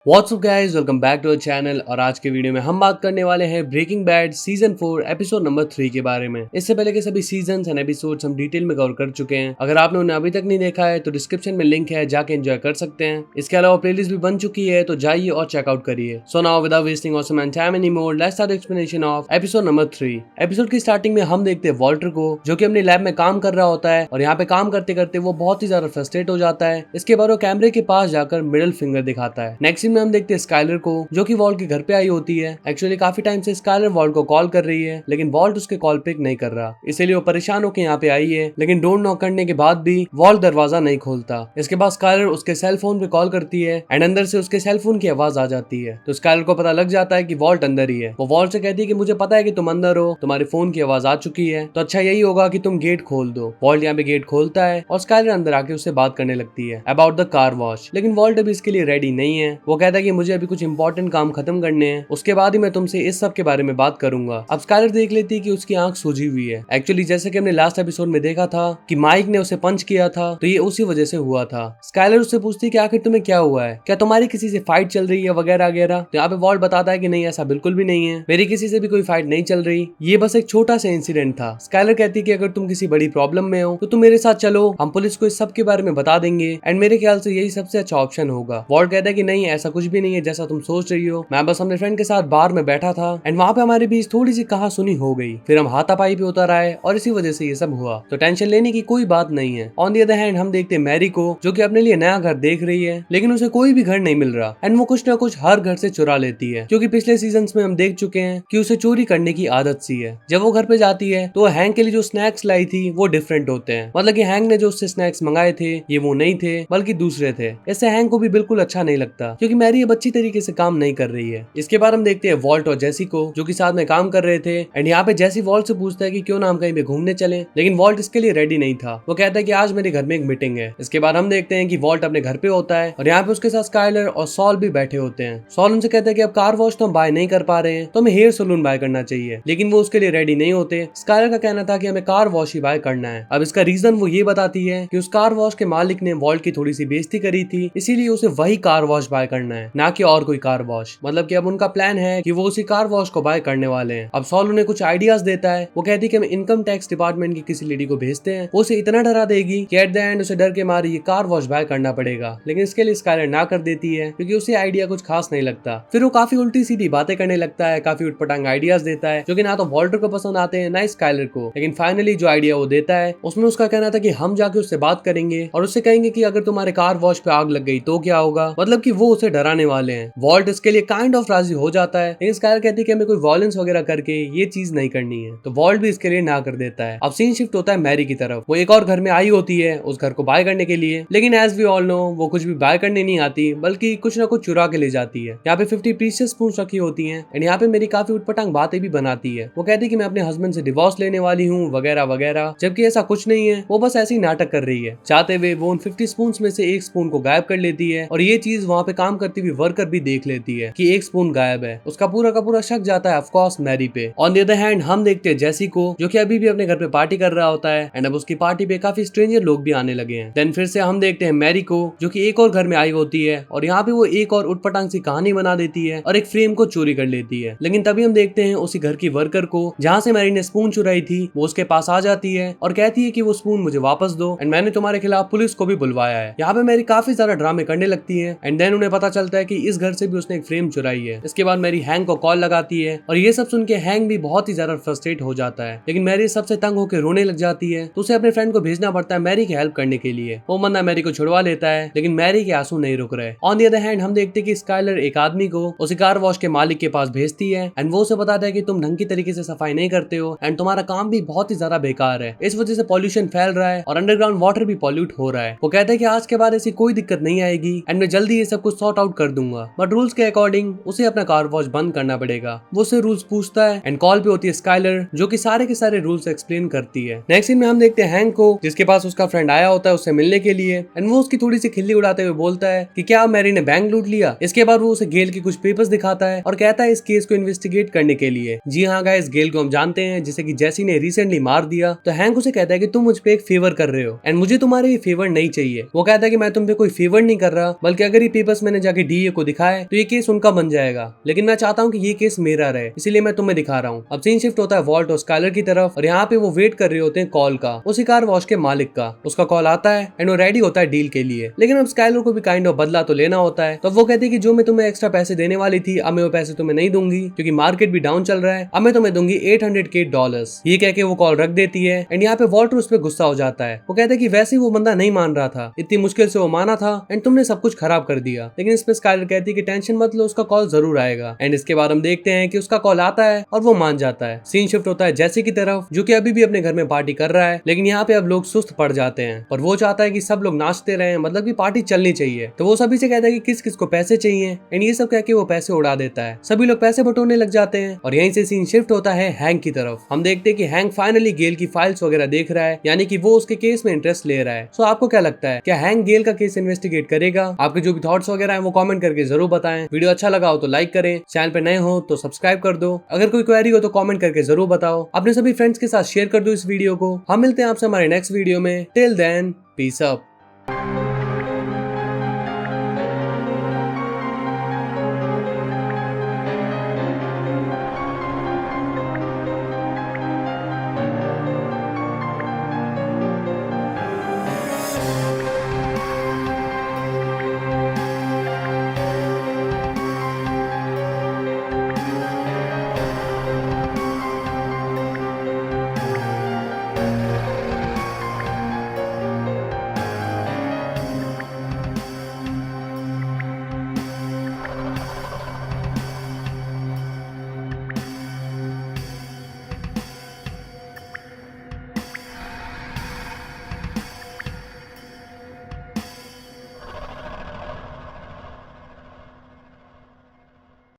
What's up guys, welcome back to our channel. और आज के वीडियो में हम बात करने वाले हैं Breaking Bad season 4 episode number 3 के बारे में। इससे पहले के सभी सीजन्स एंड एपिसोड्स हम डिटेल में कवर कर चुके हैं। अगर आपने उन्हें अभी तक नहीं देखा है तो डिस्क्रिप्शन में लिंक है, जाके एंजॉय कर सकते हैं। इसके अलावा प्लेलिस्ट भी बन चुकी है, तो जाइए और चेकआउट करिए। So now without wasting awesome and time any more, let's start explanation of episode number 3। Episode की स्टार्टिंग में हम देखते हैं वॉल्टर को, जो कि अपने लैब में काम कर रहा होता है और यहाँ पे काम करते करते वो बहुत ही ज्यादा फ्रस्ट्रेट हो जाता है। इसके बाद वो कैमरे के पास जाकर मिडिल फिंगर दिखाता है। नेक्स्ट सीन में हम देखते हैं स्काइलर को, जो कि वॉल्ट के घर पे आई होती है। एक्चुअली काफी टाइम से स्काइलर वॉल्ट को कॉल कर रही है, लेकिन वॉल्ट उसके कॉल पिक नहीं कर रहा। इसीलिए वो परेशान होकर यहाँ पे आई है, लेकिन डोर नॉक करने के बाद भी वॉल्ट दरवाजा नहीं खोलता। इसके बाद स्काइलर उसके सेल फोन पे कॉल करती है एंड अंदर से उसके सेल फोन की आवाज आ जाती है। तो स्काइलर को पता लग जाता है कि वॉल्ट अंदर ही है। वो वॉल्ट से कहती है कि मुझे पता है कि तुम अंदर हो, तुम्हारे फोन की आवाज आ चुकी है, तो अच्छा यही होगा कि तुम गेट खोल दो। वॉल्ट यहाँ पे गेट खोलता है और स्काइलर अंदर आके उससे बात करने लगती है अबाउट द कार वॉश। लेकिन वॉल्ट अभी इसके लिए रेडी नहीं है। वो कहता है कि मुझे अभी कुछ इंपॉर्टेंट काम खत्म करने हैं, उसके बाद ही मैं तुमसे इस सब के बारे में बात करूंगा। अब स्काइलर देख लेती है कि उसकी आंख सूजी हुई है। एक्चुअली जैसे कि हमने लास्ट एपिसोड में देखा था कि माइक ने उसे पंच किया था, तो ये उसी वजह से हुआ था। स्काइलर उससे पूछती है कि आखिर तुम्हें क्या हुआ है, क्या तुम्हारी किसी से फाइट चल रही है वगैरह वगैरह। तो यहाँ पे वॉल्ट बताता है कि नहीं, ऐसा बिल्कुल भी नहीं है, मेरी किसी से भी कोई फाइट नहीं चल रही, ये बस एक छोटा सा इंसिडेंट था। स्काइलर कहती है कि अगर तुम किसी बड़ी प्रॉब्लम में हो तो तुम मेरे साथ चलो, हम पुलिस को इस सब के बारे में बता देंगे एंड मेरे ख्याल से यही सबसे अच्छा ऑप्शन होगा। वॉल्ट कहता है कि नहीं, ऐसा कुछ भी नहीं है जैसा तुम सोच रही हो, मैं बस अपने फ्रेंड के साथ बार में बैठा था एंड वहाँ पे हमारे बीच थोड़ी सी कहा सुनी हो गई, फिर हम हाथापाई पे उतर आए और इसी वजह से ये सब हुआ, तो टेंशन लेने की कोई बात नहीं है। ऑन दी अदर हैंड हम देखते हैं मैरी को, जो कि अपने लिए नया घर देख रही है, लेकिन उसे कोई भी घर नहीं मिल रहा एंड वो कुछ ना कुछ हर घर से चुरा लेती है, क्योंकि पिछले सीजन में हम देख चुके हैं कि उसे चोरी करने की आदत सी है। जब वो घर पे जाती है तो हैंक के लिए जो स्नैक्स लाई थी वो डिफरेंट होते हैं, मतलब कि हैंक ने जो उससे स्नैक्स मंगाए थे ये वो नहीं थे बल्कि दूसरे थे। इससे हैंक को भी बिल्कुल अच्छा नहीं लगता, क्योंकि मैरी अब अच्छी तरीके से काम नहीं कर रही है। इसके बाद हम देखते हैं वॉल्ट और जेसी को, जो कि साथ में काम कर रहे थे एंड यहाँ पे जेसी वॉल्ट से पूछता है कि क्यों ना हम कहीं पे घूमने चले, लेकिन वॉल्ट इसके लिए रेडी नहीं था। वो कहता है कि आज मेरे घर में एक मीटिंग है। इसके बाद हम देखते हैं कि वॉल्ट अपने घर पे होता है और यहाँ पे उसके साथ स्काइलर और सॉल भी बैठे होते हैं। सॉल उनसे कहता है कि अब कार वॉश तो हम बाय नहीं कर पा रहे हैं, तो हमें हेयर सलून बाय करना चाहिए, लेकिन वो उसके लिए रेडी नहीं होते। स्काइलर का कहना था कि हमें कार वॉश ही बाय करना है। अब इसका रीजन वो ये बताती है कि उस कार वॉश के मालिक ने वॉल्ट की थोड़ी सी बेइज्जती करी थी, इसीलिए उसे वही कार वॉश बाय करना है, ना कि और कोई कार वॉश। मतलब कि अब उनका प्लान है कि वो उसी कार वॉश को बाय करने वाले हैं। अब सॉल उन्हें कुछ आइडियाज देता है। वो कहती है कि हम इनकम टैक्स डिपार्टमेंट की किसी लेडी को भेजते हैं, वो उसे इतना डरा देगी कि एट द एंड उसे डर के मारे ये कार वॉश बाय करना पड़ेगा। लेकिन इसके लिए स्काइलर ना कर देती है, क्योंकि उसे आइडिया कुछ खास नहीं लगता। फिर वो काफी उल्टी सीधी बातें करने लगता है, काफी उटपटांग आइडियाज देता है, जो कि ना तो वॉल्टर को पसंद आते हैं ना स्काइलर को। लेकिन फाइनली जो आइडिया वो देता है उसमें उसका कहना था कि हम जाके उससे बात करेंगे और उससे कहेंगे कि अगर तुम्हारे कार वॉश पे आग लग गई तो क्या होगा, मतलब कि वो उसे डराने वाले हैं। वॉल्ट इसके लिए काइंड ऑफ राजी हो जाता है, लेकिन स्काइलर कहती है कि हमें कोई वॉयलेंस वगैरह करके ये चीज नहीं करनी है, तो वॉल्ट भी इसके लिए ना कर देता है। अब सीन शिफ्ट होता है मैरी की तरफ। वो एक और घर में आई होती है उस घर को बाय करने के लिए, लेकिन एज वी ऑल नो वो कुछ भी बाय करने नहीं आती, बल्कि कुछ ना कुछ चुरा के ले जाती है। यहाँ पे 50 प्रीशियस स्पून रखी होती हैं एंड यहाँ पे मेरी काफी उटपटांग बातें भी बनाती है। वो कहती है कि मैं अपने हस्बैंड से डिवोर्स लेने वाली हूँ वगैरह वगैरह, जबकि ऐसा कुछ नहीं है, वो बस ऐसे ही नाटक कर रही है। चाहते हुए वो उन 50 स्पून में से एक स्पून को गायब कर लेती है और ये चीज वहाँ पे काम करती हुई वर्कर भी देख लेती है कि एक स्पून गायब है। उसका पूरा का पूरा शक जाता है ऑफ कोर्स मैरी पे। ऑन द अदर हैंड हम देखते हैं जेसी को, जो कि अभी भी अपने घर पे पार्टी कर रहा होता है एंड अब उसकी पार्टी पे काफी स्ट्रेंजर लोग भी आने लगे हैं। देन फिर से हम देखते हैं मैरी को, जो कि एक और घर में आई होती है और यहाँ पे वो एक और उटपटांग सी कहानी बना देती है और एक फ्रेम को चोरी कर लेती है। लेकिन तभी हम देखते हैं उसी घर की वर्कर को, जहाँ से मैरी ने स्पून चुराई थी, वो उसके पास आ जाती है और कहती है कि वो स्पून मुझे वापस दो एंड मैंने तुम्हारे खिलाफ पुलिस को भी बुलवाया है। यहाँ पे मैरी काफी ज्यादा ड्रामे करने लगती है एंड देन उन्हें पता चलता है कि इस घर से भी उसने एक फ्रेम चुराई है। इसके बाद मैरी हैंक को कॉल लगाती है और ये सब सुन के हैंक भी बहुत ही ज्यादा फ्रस्ट्रेट हो जाता है, लेकिन मैरी सबसे तंग होकर रोने लग जाती है, तो उसे अपने फ्रेंड को भेजना पड़ता है मैरी की हेल्प करने के लिए। वो मन्ना मैरी को छुड़वा लेता है, लेकिन मैरी के आंसू नहीं रुक रहे। ऑन द अदर हैंड हम देखते हैं कि स्काइलर एक आदमी को उसी कार वॉश के मालिक के पास भेजती है एंड वो उसे बताता है कि तुम ढंग की तरीके से सफाई नहीं करते हो एंड तुम्हारा काम भी बहुत ही ज्यादा बेकार है, इस वजह से पॉल्यूशन फैल रहा है और अंडरग्राउंड वाटर भी पॉल्यूट हो रहा है। वो कहता है कि आज के बाद ऐसी कोई दिक्कत नहीं आएगी एंड मैं जल्दी ये सब कुछ सॉर्ट आउट कर दूंगा, बट रूल्स के अकॉर्डिंग उसे अपना कार वॉश बंद करना पड़ेगा। वो उससे रूल्स पूछता है एंड कॉल पे होती है स्काइलर, जो कि सारे के सारे रूल्स एक्सप्लेन करती है। नेक्स्ट सीन में हम देखते हैं हैंक को, जिसके पास उसका फ्रेंड आया होता है उससे मिलने के लिए एंड वो उसकी थोड़ी सी खिल्ली उड़ाते हुए बोलता है कि क्या मैरी ने बैंक लूट लिया। इसके बाद वो उसे गेल के कुछ पेपर्स दिखाता है और कहता है इस केस को इन्वेस्टिगेट करने के लिए। जी हाँ गाइस, गेल को हम जानते हैं, जिसे कि जेसी ने रिसेंटली मार दिया। तो हैंक उसे कहता है कि तुम मुझ पे एक फेवर कर रहे हो एंड मुझे तुम्हारे ये फेवर नहीं चाहिए। वो कहता है कि मैं तुम पे कोई फेवर नहीं कर रहा, बल्कि अगर ये पेपर्स मैंने जाके डीए को दिखाए तो ये केस उनका बन जाएगा, लेकिन मैं चाहता हूँ कि ये केस मेरा रहे, इसीलिए मैं तुम्हें दिखा रहा हूँ। अब सीन शिफ्ट होता है वॉल्ट और स्काइलर की तरफ और यहाँ पे वो वेट कर रहे होते हैं कॉल का, उसी कार वॉश के मालिक का। उसका कॉल आता है एंड वो रेडी होता है डील के लिए, लेकिन अब स्काइलर को भी काइंड ऑफ बदला तो लेना होता है। तो वो कहती है कि जो मैं तुम्हें एक्स्ट्रा पैसे देने वाली थी, अब मैं वो पैसे तुम्हें नहीं दूंगी क्योंकि मार्केट भी डाउन चल रहा है, अब मैं तुम्हें दूंगी $800K। ये कह के वो कॉल रख देती है एंड यहाँ पे वॉल्टर उस पर गुस्सा हो जाता है। वो कहता है कि वैसे ही वो बंदा नहीं मान रहा था, इतनी मुश्किल से वो माना था एंड तुमने सब कुछ खराब कर दिया। लेकिन इस पे स्काइलर कहती है कि टेंशन मत लो, उसका कॉल जरूर आएगा। एंड इसके बाद हम देखते हैं कि उसका कॉल आता है और वो मान जाता है। सीन शिफ्ट होता है जैसी की तरफ, जो कि अभी भी अपने घर में पार्टी कर रहा है, लेकिन यहाँ पे अब लोग सुस्त पड़ जाते हैं और वो चाहता है कि सब लोग नाचते रहे, मतलब की पार्टी चलनी चाहिए। तो वो सभी से कहता है कि किस किस को पैसे चाहिए एंड ये सब कह के वो पैसे उड़ा देता है। सभी लोग पैसे बटोरने लग जाते हैं और यहीं से सीन शिफ्ट होता है हैंक की तरफ। हम देखते हैं कि हैंक फाइनली गेल की फाइल्स वगैरह देख रहा है, यानी कि वो उसके केस में इंटरेस्ट ले रहा है। सो आपको क्या लगता है, क्या हैंक गेल का केस इन्वेस्टिगेट करेगा? आपके जो भी थॉट्स वगैरह हैं वो कमेंट करके जरूर बताएं। वीडियो अच्छा लगा हो तो लाइक करें, चैनल पे नए हो तो सब्सक्राइब कर दो। अगर कोई क्वेरी हो तो कमेंट करके जरूर बताओ। अपने सभी फ्रेंड्स के साथ शेयर कर दो इस वीडियो को। हम मिलते हैं आपसे हमारे नेक्स्ट वीडियो में। Till then peace up.